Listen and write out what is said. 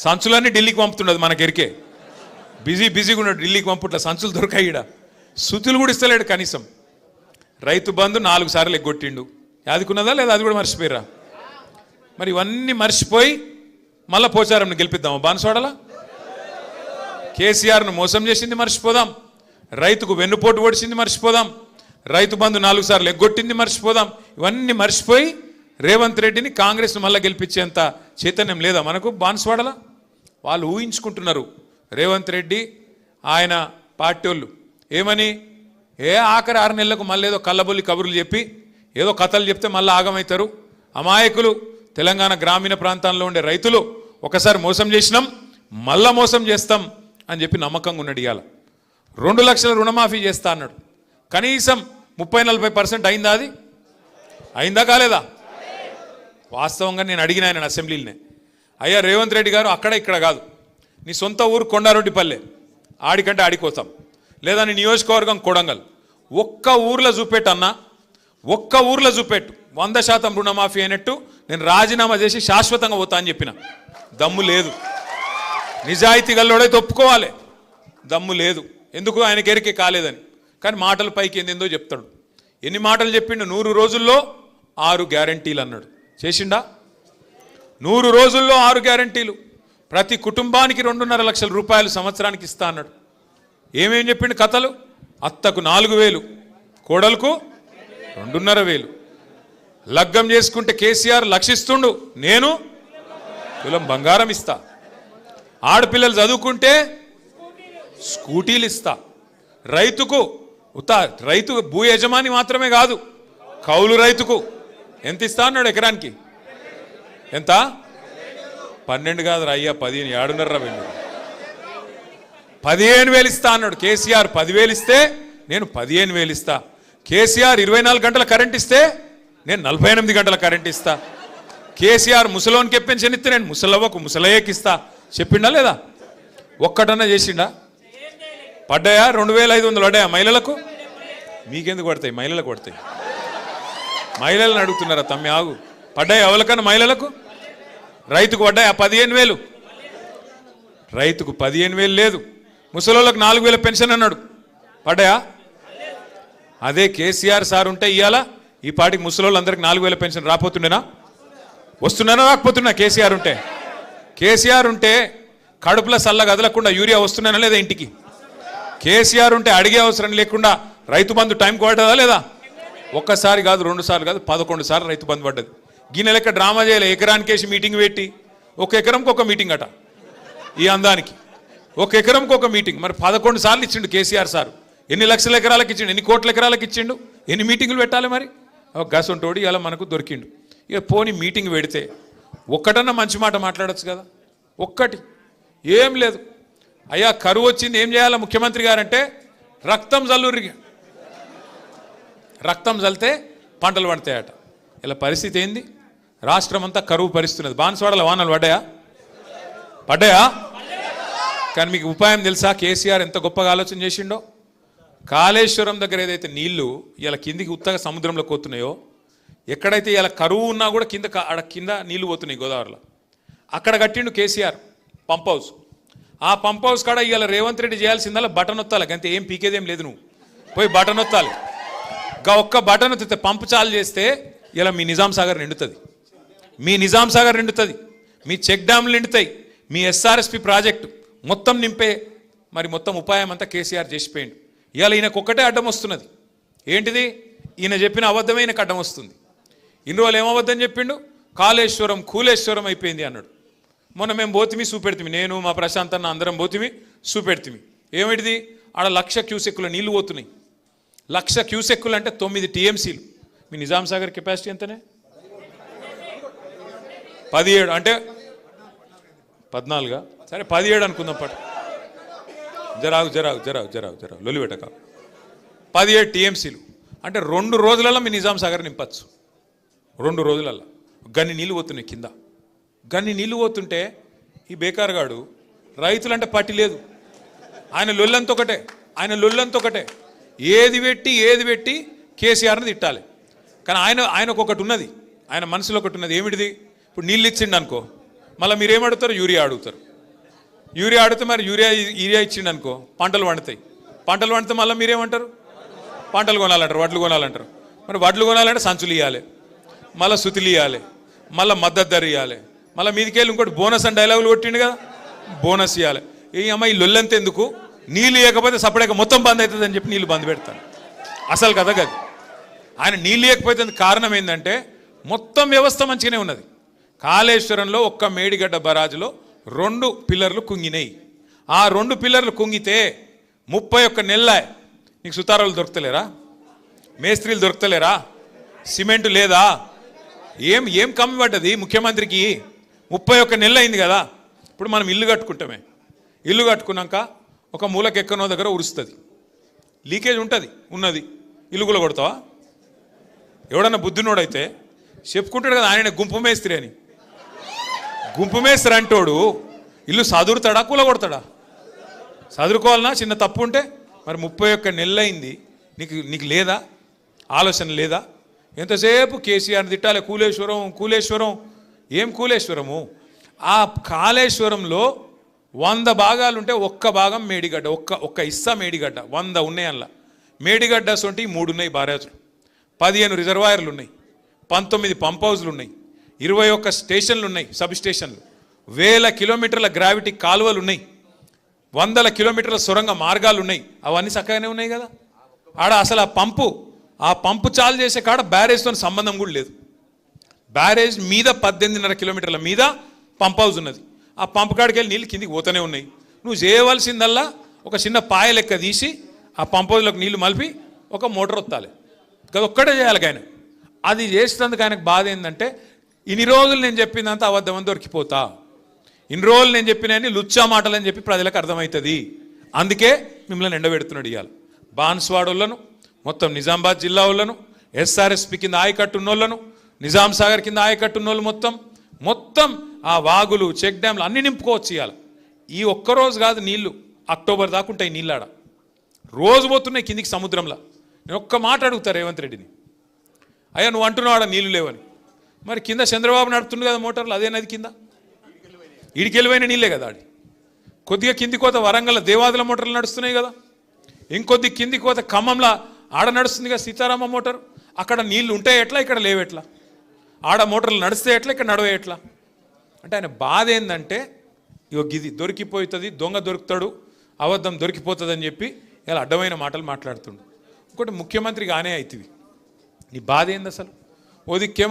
సంచులన్నీ ఢిల్లీకి పంపుతుండదు మనకెరికే. బిజీగా ఉన్నాడు, ఢిల్లీకి పంపుట్ల సంచులు దొరకాయి. ఈడ సుతులు కూడా ఇస్తలేడు కనీసం. రైతు బంధు 4 సార్లు ఎగ్గొట్టిండు. యాదికున్నదా లేదా? అది కూడా మర్చిపోయిరా. మరి ఇవన్నీ మర్చిపోయి మళ్ళా పోచారంని గెలిపిద్దామా బాన్స్వాడలా? కేసీఆర్ను మోసం చేసింది మర్చిపోదాం, రైతుకు వెన్నుపోటు పొడిచింది మర్చిపోదాం, రైతు బంధు 4 సార్లు ఎగ్గొట్టింది మర్చిపోదాం. ఇవన్నీ మర్చిపోయి రేవంత్ రెడ్డిని కాంగ్రెస్ను మళ్ళీ గెలిపించేంత చైతన్యం లేదా మనకు బాన్స్వాడలా? వాళ్ళు ఊహించుకుంటున్నారు రేవంత్ రెడ్డి ఆయన పార్టీ వాళ్ళు ఏమని, ఆఖరి 6 నెలలకు మళ్ళీ ఏదో కళ్ళబొల్లి కబుర్లు చెప్పి ఏదో కథలు చెప్తే మళ్ళీ ఆగమవుతారు. అమాయకులు తెలంగాణ గ్రామీణ ప్రాంతాల్లో ఉండే రైతులు ఒకసారి మోసం చేసినాం, మళ్ళా మోసం చేస్తాం అని చెప్పి నమ్మకంగా ఉన్నాడు. ఇవాళ 2 లక్షల రుణమాఫీ చేస్తా అన్నాడు. కనీసం 30-40% అయిందా? అది అయిందా కాలేదా? వాస్తవంగా నేను అడిగిన ఆయన అసెంబ్లీలోనే, అయ్యా రేవంత్ రెడ్డి గారు అక్కడ ఇక్కడ కాదు, నీ సొంత ఊరు కొండారెడ్డిపల్లె, ఆడికంటే ఆడికోతాం, లేదా నీ నియోజకవర్గం కొడంగల్, ఒక్క ఊర్లో చూపెట్టు అన్నా, ఒక్క ఊర్లో చూపెట్టు 100% రుణమాఫీ అయినట్టు నేను రాజీనామా చేసి శాశ్వతంగా పోతా అని చెప్పిన. దమ్ము లేదు. నిజాయితీ గల్లోడైతే ఒప్పుకోవాలి. దమ్ము లేదు. ఎందుకు? ఆయనకి ఎరికే కాలేదని. కానీ మాటల పైకి ఏందో చెప్తాడు. ఎన్ని మాటలు చెప్పిండు? 100 రోజుల్లో 6 గ్యారంటీలు అన్నాడు. చేసిండా? 100 రోజుల్లో 6 గ్యారంటీలు. ప్రతి కుటుంబానికి 2.5 లక్షల రూపాయలు సంవత్సరానికి ఇస్తా అన్నాడు. ఏమేం చెప్పిండు కథలు? అత్తకు 4,000, కోడలకు 2,500. లగ్గం చేసుకుంటే కేసీఆర్ లక్షిస్తుండు, నేను తులం బంగారం ఇస్తా. ఆడపిల్లలు చదువుకుంటే స్కూటీలు ఇస్తా. రైతుకు రైతు భూ యజమాని మాత్రమే కాదు, కౌలు రైతుకు ఎంత ఇస్తా అన్నాడు? ఎకరానికి ఎంత? 12 కాదు అయ్యా, 15. 7.5 15,000 ఇస్తా అన్నాడు. కేసీఆర్ 10,000 ఇస్తే నేను 15,000 ఇస్తా. కేసీఆర్ 24 గంటల కరెంట్ ఇస్తే నేను 48 గంటల కరెంట్ ఇస్తా. కేసీఆర్ ముసలోనికి పెన్షన్ ఇస్తే నేను ముసలవ్వకు ముసలయ్యకి ఇస్తా. చెప్పిండా లేదా? ఒక్కటన్నా చేసిండా? పడ్డాయా? 2,500 పడ్డాయా మహిళలకు? మీకెందుకు పడతాయి? మహిళలకు పడతాయి. మహిళలను అడుగుతున్నారా? తమ్మి ఆగు. పడ్డాయా ఎవరికన్నా మహిళలకు? రైతుకు పడ్డాయా? 15,000. రైతుకు 15,000 లేదు. ముసలోళ్ళకు 4,000 పెన్షన్ అన్నాడు. పడ్డాయా? అదే కేసీఆర్ సార్ ఉంటే ఇవాళ ఈ పాటికి ముసలోళ్ళందరికీ 4,000 పెన్షన్ రాపోతుండేనా? వస్తున్నానా రాకపోతున్నా? కేసీఆర్ ఉంటే కడుపులో సల్ల కదలకుండా యూరియా వస్తున్నానా లేదా ఇంటికి? కేసీఆర్ ఉంటే అడిగే అవసరం లేకుండా రైతు బంధు టైంకి పడ్డదా లేదా? ఒక్కసారి కాదు, 2 సార్లు కాదు, 11 సార్లు రైతు బంధు పడ్డది. గిన్నె లెక్క డ్రామా చేయలే. ఎకరానికేసి మీటింగ్ పెట్టి, ఒక ఎకరంకి ఒక మీటింగ్ అట. ఈ అందానికి ఒక ఎకరంకి ఒక మీటింగ్. మరి 11 సార్లు ఇచ్చిండు కేసీఆర్ సార్. ఎన్ని లక్షల ఎకరాలకు ఇచ్చిండు? ఎన్ని కోట్ల ఎకరాలకు ఇచ్చిండు? ఎన్ని మీటింగులు పెట్టాలి? మరి గసంటోడి ఇలా మనకు దొరికిండు. ఇక పోని మీటింగ్ పెడితే ఒక్కటన్నా మంచి మాట మాట్లాడచ్చు కదా. ఒక్కటి ఏం లేదు. అయ్యా కరువు వచ్చింది, ఏం చేయాలా ముఖ్యమంత్రి గారంటే రక్తం జల్లుర్రి, రక్తం జల్లితే పంటలు పడతాయట. ఇలా పరిస్థితి ఏంది? రాష్ట్రం అంతా కరువు పరిస్తున్నది. బాన్స్వాడల వానలు పడ్డాయా? కానీ మీకు ఉపాయం తెలుసా? కేసీఆర్ ఎంత గొప్పగా ఆలోచన చేసిండో. కాళేశ్వరం దగ్గర ఏదైతే నీళ్లు ఇలా కిందికి ఉత్తగా సముద్రంలోకి పోతున్నాయో, ఎక్కడైతే ఇలా కరువు ఉన్నా కూడా కింద నీళ్లు పోతున్నాయి గోదావరిలో, అక్కడ కట్టిండు కేసీఆర్ పంప్ హౌస్. ఆ పంప్ హౌస్ కాడ ఇవాళ రేవంత్ రెడ్డి చేయాల్సిందల్లా బటన్ ఒత్తాలి. అంతే, ఏం పీకేదేం లేదు. నువ్వు పోయి బటన్ ఒత్తాలి. ఒక్క బటన్ ఒత్తితే పంపు చాలు చేస్తే ఇలా మీ నిజాం సాగర్ నిండుతుంది, మీ చెక్ డ్యామ్లు నిండుతాయి, మీ ఎస్ఆర్ఎస్పి ప్రాజెక్టు మొత్తం నింపే మరి మొత్తం ఉపాయం అంతా కేసీఆర్ చేసిపోయిండు. ఇవాళ ఈయనకు ఒక్కటే అడ్డం వస్తున్నది. ఏంటిది? ఈయన చెప్పిన అబద్ధమైన అడ్డం వస్తుంది. ఇన్ని రోజులు ఏమబద్ధం చెప్పిండు? కాళేశ్వరం కూలేశ్వరం అయిపోయింది అన్నాడు. మొన్న మేము పోతిమి చూపెడుతుంది, నేను మా ప్రశాంత్ అన్న అందరం పోతిమి చూపెడుతుంది. ఏమిటిది? ఆడ 1,00,000 క్యూసెక్కుల నీళ్లు పోతున్నాయి. 1,00,000 క్యూసెక్కులు అంటే 9 టీఎంసీలు. మీ నిజాం సాగర్ కెపాసిటీ ఎంతనే? 17 అంటే 14. సరే 17 అనుకుందాం. జరాగు లొలి పెట్టక. 17 టీఎంసీలు అంటే 2 రోజులలో మీ నిజాం సాగర్ నింపచ్చు. 2 రోజులలో గన్ని నీళ్ళు పోతున్నాయి కింద. గన్ని నీళ్ళు పోతుంటే ఈ బేకార్గాడు రైతులంటే పట్టి లేదు. ఆయన లొల్లంత ఒకటే. ఏది పెట్టి కేసీఆర్ని తిట్టాలి. కానీ ఆయనకు ఒకటి ఉన్నది, ఆయన మనసులో ఒకటి ఉన్నది. ఏమిటిది? ఇప్పుడు నీళ్ళు ఇచ్చిండు అనుకో, మళ్ళీ మీరేమడుగుతారు? యూరియా అడుగుతారు. యూరియా ఆడితే మరి యూరియా ఇచ్చిండు అనుకో పంటలు పండుతాయి. పంటలు పండితే మళ్ళీ మీరేమంటారు? పంటలు కొనాలంటారు, వడ్లు కొనాలంటారు. మరి వడ్లు కొనాలంటే సంచులు ఇవ్వాలి, మళ్ళీ సుతులు ఇవ్వాలి, మళ్ళీ మద్దతు ధర ఇవ్వాలి, మళ్ళీ మీదికెళ్ళి ఇంకోటి బోనస్ అని డైలాగులు కొట్టిండు కదా, బోనస్ ఇవ్వాలి. ఈ అమ్మాయి లొల్లంత ఎందుకు? నీళ్ళు ఇవ్వకపోతే సపరేట్గా మొత్తం బంద్ అవుతుంది అని చెప్పి నీళ్ళు బంద్ పెడతాను. అసలు కదా కాదు. ఆయన నీళ్ళు ఇవ్వకపోతే కారణం ఏంటంటే మొత్తం వ్యవస్థ మంచిగానే ఉన్నది. కాళేశ్వరంలో ఒక్క మేడిగడ్డ బరాజులో 2 పిల్లర్లు కుంగినాయి. ఆ 2 పిల్లర్లు కుంగితే 31 నెలల నీకు సుతారాలు దొరుకుతలేరా? మేస్త్రీలు దొరుకుతలేరా? సిమెంటు లేదా? ఏం కమ్మి పడ్డది ముఖ్యమంత్రికి? 31 నెలలు అయింది కదా. ఇప్పుడు మనం ఇల్లు కట్టుకుంటామే, ఇల్లు కట్టుకున్నాక ఒక మూలకి ఎక్కనో దగ్గర ఉరుస్తుంది, లీకేజ్ ఉంటుంది, ఉన్నది, ఇల్లు కూడా కొడతావా? ఎవడన్నా బుద్ధినోడైతే చెప్పుకుంటాడు కదా ఆయన గుంపు మేస్త్రి అని. గుంపు మేస్త్రి అంటోడు ఇల్లు సదురుతాడా కూల కొడతాడా? చదువుకోవాలన్నా చిన్న తప్పు ఉంటే. మరి 31 నెలలు అయింది, నీకు లేదా ఆలోచన లేదా? ఎంతసేపు కేసీఆర్ని తిట్టాలి, కూలేశ్వరం. ఏం కూలేశ్వరము? ఆ కాళేశ్వరంలో 100 భాగాలు ఉంటే ఒక్క భాగం మేడిగడ్డ, ఒక్క ఇస్సా మేడిగడ్డ. 100 ఉన్నాయి అందులో. మేడిగడ్డ సొంటి 3 ఉన్నాయి బారేజులు, 15 రిజర్వాయర్లు ఉన్నాయి, 19 పంప్ హౌజ్లు ఉన్నాయి, 21 స్టేషన్లు ఉన్నాయి, సబ్ స్టేషన్లు, 1000 కిలోమీటర్ల గ్రావిటీ కాలువలు ఉన్నాయి, 100 కిలోమీటర్ల సొరంగ మార్గాలు ఉన్నాయి. అవన్నీ చక్కగానే ఉన్నాయి కదా. ఆడ అసలు ఆ పంపు చాలు చేసే కాడ బ్యారేజ్తో సంబంధం కూడా లేదు. బ్యారేజ్ మీద 18.5 కిలోమీటర్ల మీద పంప్ హౌస్ ఉన్నది. ఆ పంపు కాడికి వెళ్ళి నీళ్ళు కిందికి పోతూనే ఉన్నాయి. నువ్వు చేయవలసిందల్లా ఒక చిన్న పాయ లెక్క తీసి ఆ పంప్ హౌస్లోకి నీళ్లు మలిపి ఒక మోటార్ వత్తాలి కదా, ఒక్కటే చేయాలి. ఆయన అది చేసినందుకు ఆయనకు బాధ ఏంటంటే ఇన్ని రోజులు నేను చెప్పిందంతా అబద్ధమని దొరికిపోతా, ఇన్ని రోజులు నేను చెప్పినని లుచ్చా మాటలు అని చెప్పి ప్రజలకు అర్థమవుతుంది. అందుకే మిమ్మల్ని ఎండబెడుతున్నాడు. ఇవాళ బాన్స్వాడోళ్ళను, మొత్తం నిజామాబాద్ జిల్లా వాళ్ళను, ఎస్ఆర్ఎస్పి కింద ఆయకట్టు ఉన్నోళ్ళను, నిజాం సాగర్ కింద ఆయకట్టు ఉన్నోళ్ళు మొత్తం ఆ వాగులు, చెక్ డ్యామ్లు అన్నీ నింపుకోవచ్చు. ఇవాళ ఈ ఒక్కరోజు కాదు, నీళ్లు అక్టోబర్ దాకా ఉంటాయి. నీళ్ళాడ రోజు పోతున్నాయి కిందికి సముద్రంలో. నేను ఒక్క మాట అడుగుతా రేవంత్ రెడ్డిని, అయ్యా నువ్వు అంటున్నావు ఆడ నీళ్లు లేవని, మరి కింద చంద్రబాబు నడుపుతుంది కదా మోటార్లు, అదే నది కింద ఈడికెళ్ళిపోయిన నీళ్ళే కదా. ఆడి కొద్దిగా కింది కోత వరంగల్ దేవాదుల మోటార్లు నడుస్తున్నాయి కదా, ఇంకొద్ది కింది కోత ఖమ్మంలో ఆడ నడుస్తుంది కదా సీతారామ మోటార్. అక్కడ నీళ్లు ఉంటాయి ఎట్లా, ఇక్కడ లేవెట్లా? ఆడ మోటార్లు నడిస్తే ఎట్లా, ఇక్కడ నడవే ఎట్లా? అంటే ఆయన బాధ ఏంటంటే గిది దొరికిపోతుంది, దొంగ దొరుకుతాడు, అబద్ధం దొరికిపోతుంది అని చెప్పి ఇలా అడ్డమైన మాటలు మాట్లాడుతుండు. ఇంకోటి ముఖ్యమంత్రి కానే అవుతుంది. నీ బాధ ఏంది అసలు? ఓ దిక్కేమో